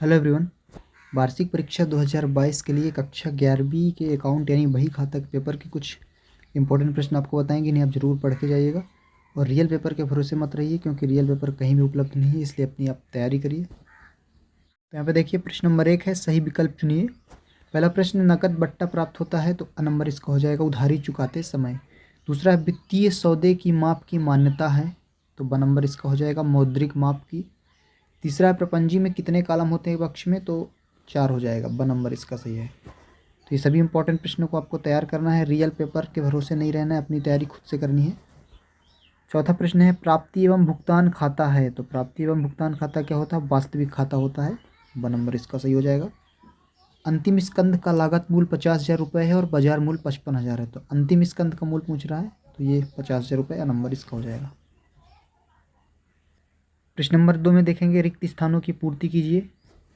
Hello everyone. वार्षिक परीक्षा 2022 के लिए कक्षा 11वीं के अकाउंट यानी बही खाता के पेपर के कुछ इंपॉर्टेंट प्रश्न आपको बताएंगे, इन्हें आप जरूर पढ़ के जाइएगा। और रियल पेपर के भरोसे मत रहिए, क्योंकि रियल पेपर कहीं भी उपलब्ध नहीं है, इसलिए अपनी आप तैयारी करिए। तो यहाँ पे देखिए, प्रश्न नंबर 1 है, सही विकल्प चुनिए। पहला प्रश्न, नकद बट्टा प्राप्त होता है, तो अ नंबर इसका हो जाएगा उधारी चुकाते समय। दूसरा है, वित्तीय सौदे की माप की मान्यता है, तो ब नंबर इसका हो जाएगा मौद्रिक माप की। तीसरा है, प्रपंजी में कितने कॉलम होते हैं पक्ष में, तो 4 हो जाएगा, ब नंबर इसका सही है। तो ये सभी इंपॉर्टेंट प्रश्नों को आपको तैयार करना है, रियल पेपर के भरोसे नहीं रहना है, अपनी तैयारी खुद से करनी है। चौथा प्रश्न है, प्राप्ति एवं भुगतान खाता है, तो प्राप्ति एवं भुगतान खाता क्या होता है, वास्तविक खाता होता है, ब नंबर इसका सही हो जाएगा। अंतिम स्कंद का लागत मूल्य 50,000 रुपये है और बाजार मूल्य 55,000 है, तो अंतिम स्कंद का मूल्य पूछ रहा है, तो ये 50,000 रुपये, नंबर इसका हो जाएगा। प्रश्न नंबर 2 में देखेंगे, रिक्त स्थानों की पूर्ति कीजिए।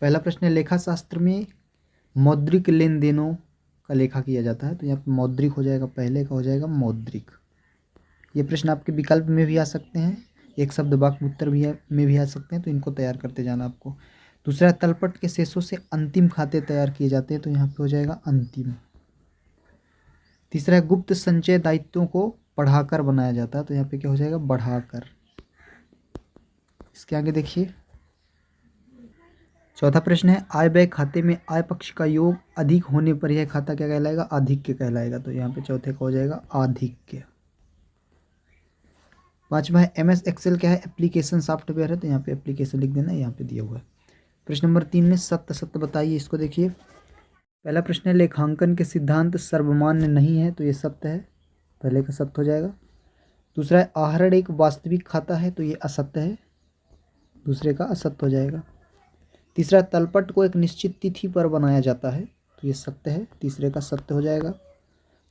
पहला प्रश्न है, लेखा शास्त्र में मौद्रिक लेन देनों का लेखा किया जाता है, तो यहाँ पर मौद्रिक हो जाएगा, पहले का हो जाएगा मौद्रिक। ये प्रश्न आपके विकल्प में भी आ सकते हैं, एक शब्द वाक्य उत्तर भी में भी आ सकते हैं, तो इनको तैयार करते जाना आपको। दूसरा, तलपट के शेषों से अंतिम खाते तैयार किए जाते हैं, तो यहाँ पे हो जाएगा अंतिम। तीसरा है, गुप्त संचय दायित्वों को बढ़ाकर बनाया जाता है, तो यहाँ पे क्या हो जाएगा, बढ़ाकर। इसके आगे देखिए, चौथा प्रश्न है, आय व्यय खाते में आय पक्ष का योग अधिक होने पर यह खाता क्या कहलाएगा, आधिक्य कहलाएगा, तो यहाँ पे चौथे का हो जाएगा आधिक्य। पांचवा है, MS एक्सेल क्या है, एप्लीकेशन सॉफ्टवेयर है, तो यहाँ पे एप्लीकेशन लिख देना, यहाँ पे दिया हुआ है। प्रश्न नंबर 3 में सत्य सत्य बताइए, इसको देखिए। पहला प्रश्न है, लेखांकन के सिद्धांत सर्वमान्य नहीं है, तो ये सत्य है, पहले का सत्य हो जाएगा। दूसरा है, आहरण एक वास्तविक खाता है, तो ये असत्य है, दूसरे का असत्य हो जाएगा। तीसरा, तलपट को एक निश्चित तिथि पर बनाया जाता है, तो ये सत्य है, तीसरे का सत्य हो जाएगा।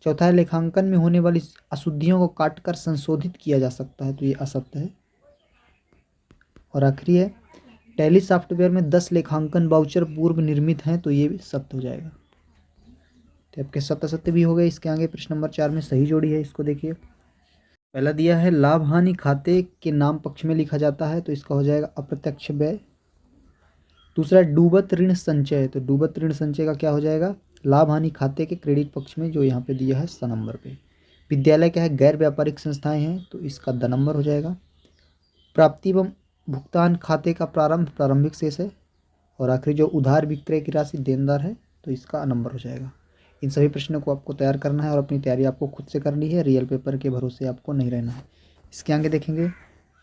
चौथा है, लेखांकन में होने वाली अशुद्धियों को काटकर संशोधित किया जा सकता है, तो ये असत्य है। और आखिरी है, टैली सॉफ्टवेयर में 10 लेखांकन वाउचर पूर्व निर्मित हैं, तो ये भी सत्य हो जाएगा। तो आपके सत्य सत्य भी हो गए। इसके आगे प्रश्न नंबर 4 में सही जोड़ी है, इसको देखिए। पहला दिया है, लाभ हानि खाते के नाम पक्ष में लिखा जाता है, तो इसका हो जाएगा अप्रत्यक्ष व्यय। दूसरा, डूबत ऋण संचय, तो डूबत ऋण संचय का क्या हो जाएगा, लाभ हानि खाते के क्रेडिट पक्ष में, जो यहाँ पे दिया है स नंबर पे। विद्यालय क्या है, गैर व्यापारिक संस्थाएं हैं, तो इसका द नंबर हो जाएगा। प्राप्ति एवं भुगतान खाते का प्रारंभिक शेष है। और आखिरी जो उधार विक्रय की राशि देनदार है, तो इसका नंबर हो जाएगा। इन सभी प्रश्नों को आपको तैयार करना है और अपनी तैयारी आपको खुद से करनी है, रियल पेपर के भरोसे आपको नहीं रहना है। इसके आगे देखेंगे,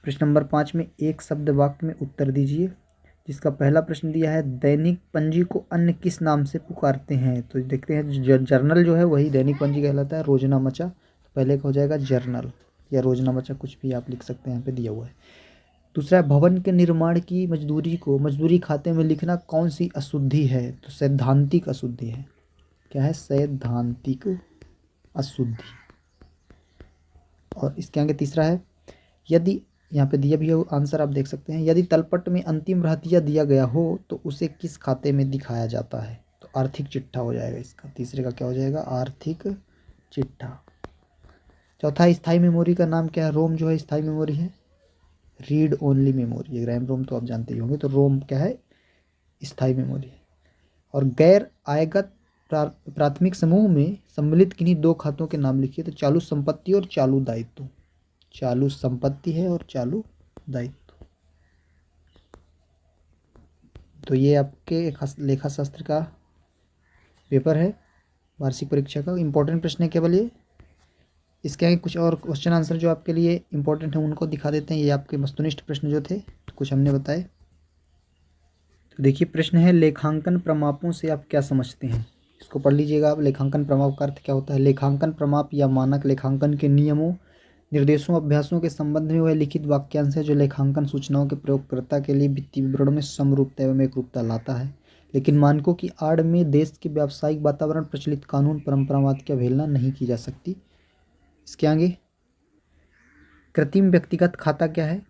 प्रश्न नंबर 5 में एक शब्द वाक्य में उत्तर दीजिए, जिसका पहला प्रश्न दिया है, दैनिक पंजी को अन्य किस नाम से पुकारते हैं, तो देखते हैं, जर्नल जो है वही दैनिक पंजी कहलाता है, रोजनामचा, तो पहले का हो जाएगा जर्नल या रोजनामचा, कुछ भी आप लिख सकते हैं, यहाँ पे दिया हुआ है। दूसरा, भवन के निर्माण की मजदूरी को मजदूरी खाते में लिखना कौन सी अशुद्धि है, तो सैद्धांतिक अशुद्धि है, क्या है, सैद्धांतिक अशुद्धि। और इसके आगे तीसरा है, यदि, यहाँ पे दिया भी है आंसर आप देख सकते हैं, यदि तलपट में अंतिम रहतिया दिया गया हो तो उसे किस खाते में दिखाया जाता है, तो आर्थिक चिट्ठा हो जाएगा इसका, तीसरे का क्या हो जाएगा, आर्थिक चिट्ठा। चौथा, स्थायी मेमोरी का नाम क्या है, रोम जो है स्थायी मेमोरी है, रीड ओनली मेमोरी, ये रैम रोम तो आप जानते ही होंगे, तो रोम क्या है, स्थायी मेमोरी है। और गैर आयगत प्राथमिक समूह में सम्मिलित किन्हीं दो खातों के नाम लिखिए, तो चालू संपत्ति और चालू दायित्व, चालू संपत्ति है और चालू दायित्व। तो ये आपके लेखा शास्त्र का पेपर है, वार्षिक परीक्षा का इंपॉर्टेंट प्रश्न है केवल ये। इसके आगे कुछ और क्वेश्चन आंसर जो आपके लिए इंपॉर्टेंट है उनको दिखा देते हैं। ये आपके वस्तुनिष्ठ प्रश्न जो थे, कुछ हमने बताए। तो देखिए, प्रश्न है, लेखांकन प्रमापों से आप क्या समझते हैं, इसको पढ़ लीजिएगा आप। लेखांकन प्रमाप का अर्थ क्या होता है, लेखांकन प्रमाप या मानक लेखांकन के नियमों, निर्देशों, अभ्यासों के संबंध में वह लिखित वाक्यांश है जो लेखांकन सूचनाओं के प्रयोगकर्ता के लिए वित्तीय विवरणों में समरूपता एवं एकरूपता लाता है, लेकिन मानकों की आड़ में देश के व्यावसायिक वातावरण, प्रचलित कानून, परंपरावाद की अवहेलना नहीं की जा सकती। इसके आगे, कृत्रिम व्यक्तिगत खाता क्या है,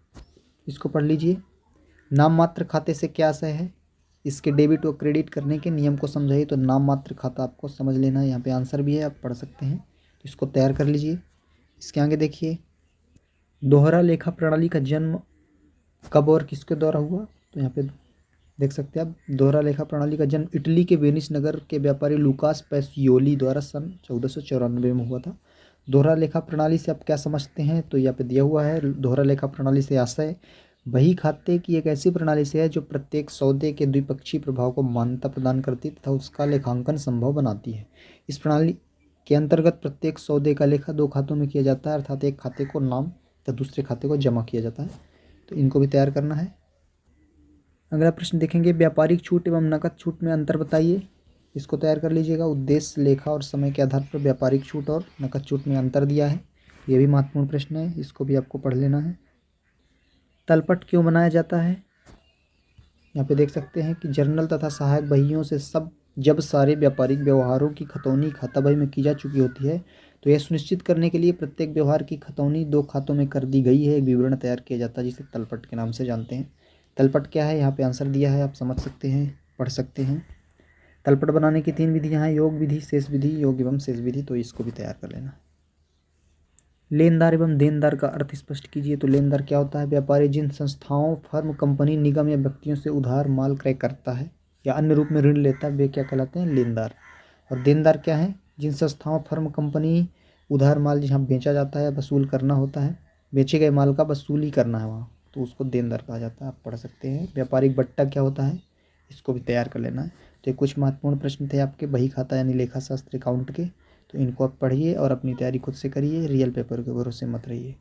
इसको पढ़ लीजिए। नाम मात्र खाते से क्या आशय है, इसके डेबिट और क्रेडिट करने के नियम को समझाइए, तो नाम मात्र खाता आपको समझ लेना है, यहाँ पे आंसर भी है, आप पढ़ सकते हैं, तो इसको तैयार कर लीजिए। इसके आगे देखिए, दोहरा लेखा प्रणाली का जन्म कब और किसके द्वारा हुआ, तो यहाँ पे देख सकते हैं आप। दोहरा लेखा प्रणाली का जन्म इटली के वेनिस नगर के व्यापारी लूकास पैसियोली द्वारा सन 1494 में हुआ था। दोहरा लेखा प्रणाली से आप क्या समझते हैं, तो यहाँ पे दिया हुआ है, दोहरा लेखा प्रणाली से आशय बही खाते की एक ऐसी प्रणाली से है जो प्रत्येक सौदे के द्विपक्षीय प्रभाव को मान्यता प्रदान करती तथा उसका लेखांकन संभव बनाती है। इस प्रणाली के अंतर्गत प्रत्येक सौदे का लेखा दो खातों में किया जाता है, अर्थात एक खाते को नाम तथा दूसरे खाते को जमा किया जाता है। तो इनको भी तैयार करना है। अगला प्रश्न देखेंगे, व्यापारिक छूट एवं नकद छूट में अंतर बताइए। इसको तैयार कर लीजिएगा। उद्देश्य, लेखा और समय के आधार पर व्यापारिक छूट और नकद छूट में अंतर दिया है। ये भी महत्वपूर्ण प्रश्न है, इसको भी आपको पढ़ लेना है। तलपट क्यों बनाया जाता है, यहाँ पे देख सकते हैं कि जर्नल तथा सहायक बहियों से जब सारे व्यापारिक व्यवहारों की खतौनी खाता बही में की जा चुकी होती है तो यह सुनिश्चित करने के लिए प्रत्येक व्यवहार की खतौनी दो खातों में कर दी गई है एक विवरण तैयार किया जाता है, जिसे तलपट के नाम से जानते हैं। तलपट क्या है, यहाँ पे आंसर दिया है, आप समझ सकते हैं, पढ़ सकते हैं। तलपट बनाने की 3 विधियाँ हैं, योग विधि, शेष विधि, योग एवं शेष विधि। तो इसको भी तैयार कर लेना। लेनदार एवं देनदार का अर्थ स्पष्ट कीजिए। तो लेनदार क्या होता है, व्यापारी जिन संस्थाओं, फर्म, कंपनी, निगम या व्यक्तियों से उधार माल क्रय करता है या अन्य रूप में ऋण लेता है, वे क्या कहलाते हैं, लेनदार। और देनदार क्या है, जिन संस्थाओं, फर्म, कंपनी उधार माल जहाँ बेचा जाता है वसूल करना होता है, बेचे गए माल का वसूली करना है वहाँ, तो उसको देनदार कहा जाता है। आप पढ़ सकते हैं। व्यापारिक बट्टा क्या होता है, इसको भी तैयार कर लेना है। तो ये कुछ महत्वपूर्ण प्रश्न थे आपके बही खाता यानी लेखा शास्त्र अकाउंट के। तो इनको आप पढ़िए और अपनी तैयारी खुद से करिए, रियल पेपर के भरोसे मत रहिए।